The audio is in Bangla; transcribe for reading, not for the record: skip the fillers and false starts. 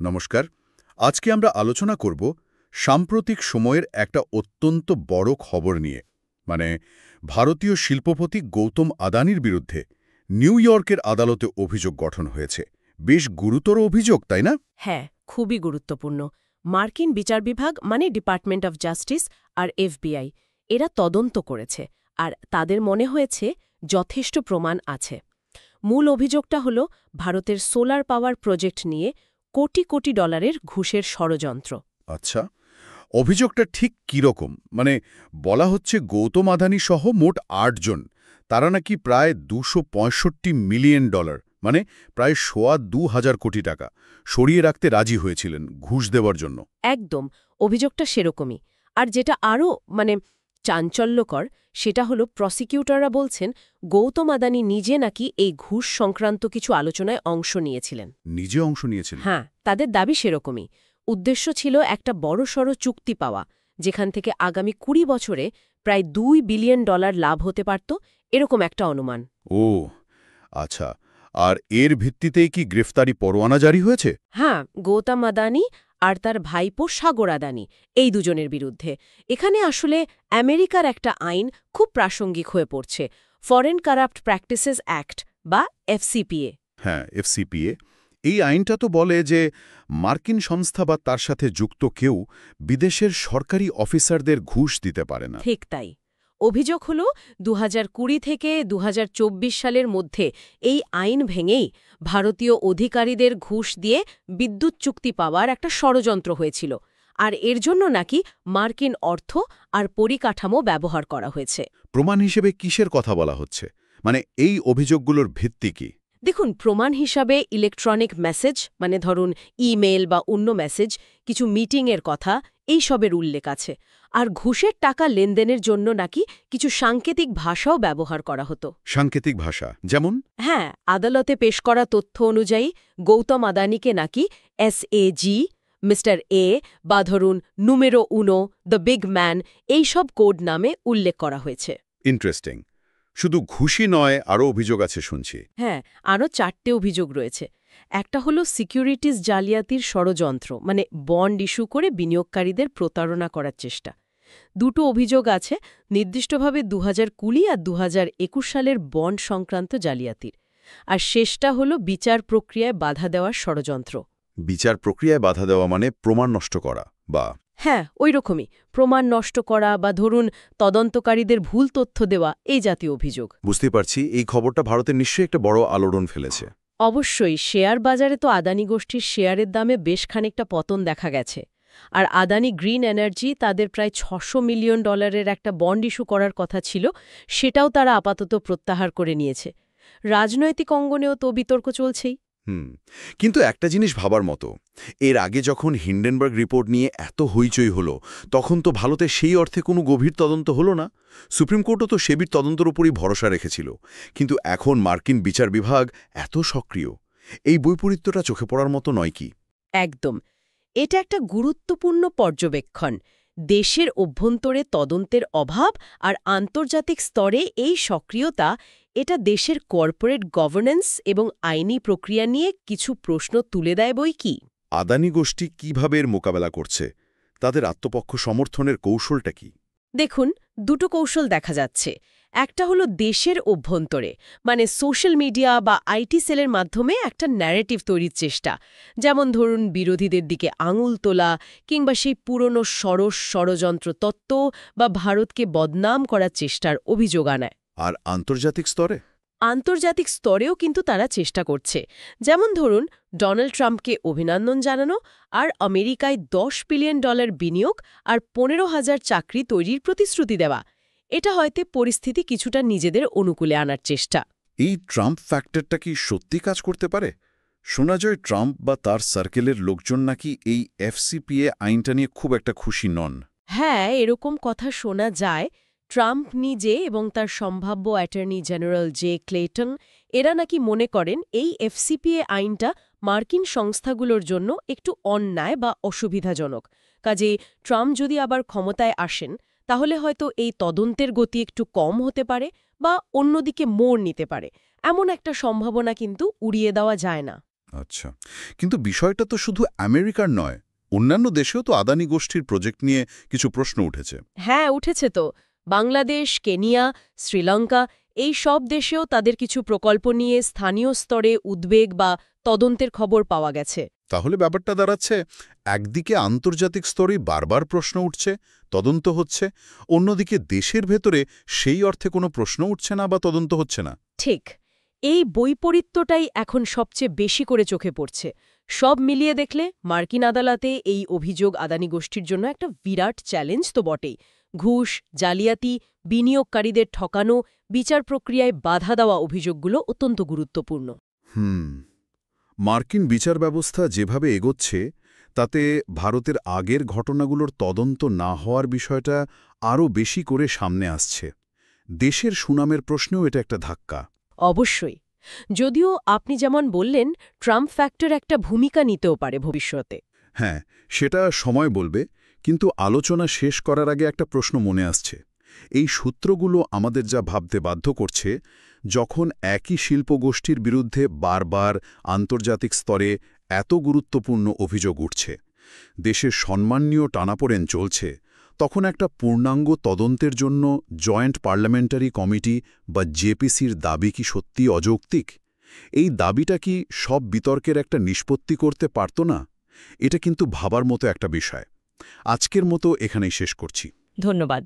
নমস্কার। আজকে আমরা আলোচনা করব সাম্প্রতিক সময়ের একটা অত্যন্ত বড় খবর নিয়ে, মানে ভারতীয় শিল্পপতি গৌতম আদানির বিরুদ্ধে নিউ ইয়র্কের আদালতে অভিযোগ গঠন হয়েছে। বেশ গুরুতর অভিযোগ, তাই না? হ্যাঁ, খুবই গুরুত্বপূর্ণ। মার্কিন বিচার বিভাগ মানে ডিপার্টমেন্ট অফ জাস্টিস আর এফবিআই এরা তদন্ত করেছে, আর তাদের মনে হয়েছে যথেষ্ট প্রমাণ আছে। মূল অভিযোগটা হল ভারতের সোলার পাওয়ার প্রজেক্ট নিয়ে কোটি কোটি ডলারের ঘুষের ষড়যন্ত্র। আচ্ছা, অভিযোগটা ঠিক কীরকম? মানে বলা হচ্ছে গৌতম আদানি সহ মোট ৮ জন, তারা নাকি প্রায় $২৬৫ মিলিয়ন, মানে প্রায় ২,২০০ কোটি টাকা সরিয়ে রাখতে রাজি হয়েছিলেন ঘুষ দেওয়ার জন্য। একদম, অভিযোগটা সেরকমই। আর যেটা আরও চাঞ্চল্যকর সেটা হলো প্রসিকিউটররা বলছেন গৌতম আদানি নিজে নাকি এই ঘুষ সংক্রান্ত কিছু আলোচনায় অংশ নিয়েছিলেন। নিজে অংশ নিয়েছিলেন? হ্যাঁ, তাদের দাবি সেরকমই। উদ্দেশ্য ছিল একটা বড়সড় চুক্তি পাওয়া, যেখান থেকে আগামী ২০ বছরে প্রায় $২ বিলিয়ন লাভ হতে পারত, এরকম একটা অনুমান। ও আচ্ছা, আর এর ভিত্তিতেই কি গ্রেফতারি পরোয়ানা জারি হয়েছে? হ্যাঁ, গৌতম আদানি আর তার ভাইপো সাগর আদানি, এই দুজনের বিরুদ্ধে। এখানে আসলে আমেরিকার একটা আইন খুব প্রাসঙ্গিক হয়ে পড়ছে, ফরেন কারাপ্ট প্র্যাকটিসেস অ্যাক্ট বা এফসিপিএ। হ্যাঁ, এফসিপিএ। এই আইনটা তো বলে যে মার্কিন সংস্থা বা তার সাথে যুক্ত কেউ বিদেশের সরকারি অফিসারদের ঘুষ দিতে পারে না। ঠিক তাই। অভিযোগ হল ২০২০ থেকে ২০২৪ সালের মধ্যে এই আইন ভেঙেই ভারতীয় অধিকারীদের ঘুষ দিয়ে বিদ্যুৎ চুক্তি পাওয়ার একটা ষড়যন্ত্র হয়েছিল, আর এর জন্য নাকি মার্কিন অর্থ আর পরিকাঠামো ব্যবহার করা হয়েছে। প্রমাণ হিসেবে কিসের কথা বলা হচ্ছে? মানে এই অভিযোগগুলোর ভিত্তি কি? দেখুন, প্রমাণ হিসাবে ইলেকট্রনিক মেসেজ, মানে ধরুন ইমেল বা অন্য মেসেজ, কিছু মিটিংয়ের কথা, এই সবের উল্লেখ আছে। আর ঘুষের টাকা লেনদেনের জন্য নাকি কিছু সাংকেতিক ভাষাও ব্যবহার করা হতো। সাংকেতিক ভাষা যেমন? হ্যাঁ, আদালতে পেশ করা তথ্য অনুযায়ী গৌতম আদানিকে নাকি SAG, মিস্টার এ বা ধরুন নুমেরো উনো, দ্য বিগ ম্যান, এইসব কোড নামে উল্লেখ করা হয়েছে। ইন্টারেস্টিং। শুধু ঘুষই নয়, আরও অভিযোগ আছে শুনছি। হ্যাঁ, আরও ৪টে অভিযোগ রয়েছে। একটা হলো সিকিউরিটিজ জালিয়াতির ষড়যন্ত্র, মানে বন্ড ইস্যু করে বিনিয়োগকারীদের প্রতারণা করার চেষ্টা। ২টো অভিযোগ আছে নির্দিষ্টভাবে ২০২০ আর ২০২১ সালের বন্ড সংক্রান্ত জালিয়াতির। আর শেষটা হলো বিচার প্রক্রিয়ায় বাধা দেওয়ার ষড়যন্ত্র। বিচার প্রক্রিয়ায় বাধা দেওয়া মানে প্রমাণ নষ্ট করা বা? হ্যাঁ, ওই রকমই, প্রমাণ নষ্ট করা বা ধরুন তদন্তকারীদের ভুল তথ্য দেওয়া, এই জাতীয় অভিযোগ। বুঝতে পারছি, এই খবরটা ভারতের নিশ্চয়ই একটা বড় আলোড়ন ফেলেছে। অবশ্যই, শেয়ার বাজারে তো আদানি গোষ্ঠীর শেয়ারের দামে বেশ খানিকটা পতন দেখা গেছে। আর আদানি গ্রিন এনার্জি, তাদের প্রায় $৬০০ মিলিয়ন একটা বন্ড ইস্যু করার কথা ছিল, সেটাও তারা আপাতত প্রত্যাহার করে নিয়েছে। রাজনৈতিক অঙ্গনেও তো বিতর্ক চলছেই। কিন্তু একটা জিনিস ভাবার মতো, এর আগে যখন হিন্ডেনবার্গ রিপোর্ট নিয়ে এত হইচই হলো, তখন তো ভারতে সেই অর্থে কোনো গভীর তদন্ত হলো না। সুপ্রিম কোর্টও তো সেবির তদন্তের উপরই ভরসা রেখেছিল। কিন্তু এখন মার্কিন বিচার বিভাগ এত সক্রিয়, এই বৈপরীত্যটা চোখে পড়ার মতো নয় কি? একদম, এটা একটা গুরুত্বপূর্ণ পর্যবেক্ষণ। দেশের অভ্যন্তরে তদন্তের অভাব আর আন্তর্জাতিক স্তরে এই সক্রিয়তা, এটা দেশের কর্পোরেট গভর্নেন্স এবং আইনি প্রক্রিয়া নিয়ে কিছু প্রশ্ন তুলে দেয় বই কি। আদানি গোষ্ঠী কিভাবে এর মোকাবেলা করছে? তাদের আত্মপক্ষ সমর্থনের কৌশলটা কি? দেখুন, দুটো কৌশল দেখা যাচ্ছে। একটা হলো দেশের অভ্যন্তরে, মানে সোশ্যাল মিডিয়া বা আইটি সেলের মাধ্যমে একটা ন্যারেটিভ তৈরির চেষ্টা, যেমন ধরুন বিরোধীদের দিকে আঙুল তোলা, কিংবা সেই পুরনো ষড়যন্ত্র তত্ত্ব বা ভারতকে বদনাম করার চেষ্টার অভিযোগ আনায়। আর আন্তর্জাতিক স্তরে? আন্তর্জাতিক স্তরেও কিন্তু তারা চেষ্টা করছে। যেমন ধরুন ডোনাল্ড ট্রাম্পকে অভিনন্দন জানানো আর আমেরিকায় $10 বিলিয়ন বিনিয়োগ আর ১৫,০০০ চাকরি তৈরির প্রতিশ্রুতি দেওয়া। এটা হয়তো পরিস্থিতি কিছুটা নিজেদের অনুকূলে আনার চেষ্টা। এই ট্রাম্প ফ্যাক্টরটা কি সত্যি কাজ করতে পারে? শোনা যায় ট্রাম্প বা তার সার্কেলের লোকজন নাকি এই এফসিপিএ আইনটা নিয়ে খুব একটা খুশি নন। হ্যাঁ, এরকম কথা শোনা যায়। ট্রাম্প নিজে এবং তার সম্ভাব্য অ্যাটর্নি জেনারেল জে ক্লেটন, এরা নাকি মনে করেন এই এফসিপিএ আইনটা মার্কিন সংস্থাগুলোর জন্য একটু অন্যায় বা অসুবিধাজনক। কাজেই ট্রাম্প যদি আবার ক্ষমতায় আসেন, তাহলে হয়তো এই তদন্তের গতি একটু কম হতে পারে বা অন্যদিকে মোড় নিতে পারে। এমন একটা সম্ভাবনা কিন্তু উড়িয়ে দেওয়া যায় না। আচ্ছা, কিন্তু বিষয়টা তো শুধু আমেরিকার নয়, অন্যান্য দেশেও তো আদানি গোষ্ঠীর প্রজেক্ট নিয়ে কিছু প্রশ্ন উঠেছে। হ্যাঁ, উঠেছে তো। বাংলাদেশ, কেনিয়া, শ্রীলঙ্কা এই সব দেশেও তাদের কিছু প্রকল্প নিয়ে স্থানীয় স্তরে উদ্বেগ বা তদন্তের খবর পাওয়া গেছে। তাহলে ব্যাপারটা দাঁড়াচ্ছে, একদিকে আন্তর্জাতিক স্তরে বারবার প্রশ্ন উঠছে, তদন্ত হচ্ছে, অন্যদিকে দেশের ভেতরে সেই অর্থে কোনো প্রশ্ন উঠছে না বা তদন্ত হচ্ছে না। ঠিক। এই বৈপরীত্যটাই এখন সবচেয়ে বেশি করে চোখে পড়ছে। সব মিলিয়ে দেখলে মার্কিন আদালতে এই অভিযোগ আদানি গোষ্ঠীর জন্য একটা বিরাট চ্যালেঞ্জ তো বটেই। ঘুষ, জালিয়াতি, বিনিয়োগকারীদের ঠকানো, বিচার প্রক্রিয়ায় বাধা দেওয়া অভিযোগগুলো অত্যন্ত গুরুত্বপূর্ণ। মার্কিন বিচার ব্যবস্থা যেভাবে এগোচ্ছে, তাতে ভারতের আগের ঘটনাগুলোর তদন্ত না হওয়ার বিষয়টা আরও বেশি করে সামনে আসছে। দেশের সুনামের প্রশ্নেও এটা একটা ধাক্কা। অবশ্যই। যদিও আপনি যেমন বললেন, ট্রাম্প ফ্যাক্টর একটা ভূমিকা নিতেও পারে ভবিষ্যতে। হ্যাঁ, সেটা সময় বলবে, কিন্তু আলোচনা শেষ করার আগে একটা প্রশ্ন মনে আসছে। এই সূত্রগুলো আমাদের যা ভাবতে বাধ্য করছে, যখন একই শিল্পগোষ্ঠীর বিরুদ্ধে বারবার আন্তর্জাতিক স্তরে এত গুরুত্বপূর্ণ অভিযোগ উঠছে, দেশের সম্মানীয় টানাপোড়েন চলছে, তখন একটা পূর্ণাঙ্গ তদন্তের জন্য জয়েন্ট পার্লামেন্টারি কমিটি বা জেপিসির দাবি কি সত্যি অযৌক্তিক? এই দাবিটা কি সব বিতর্কের একটা নিষ্পত্তি করতে পারত না? এটা কিন্তু ভাবার মতো একটা বিষয়। আজকের মতো এখানেই শেষ করছি। ধন্যবাদ।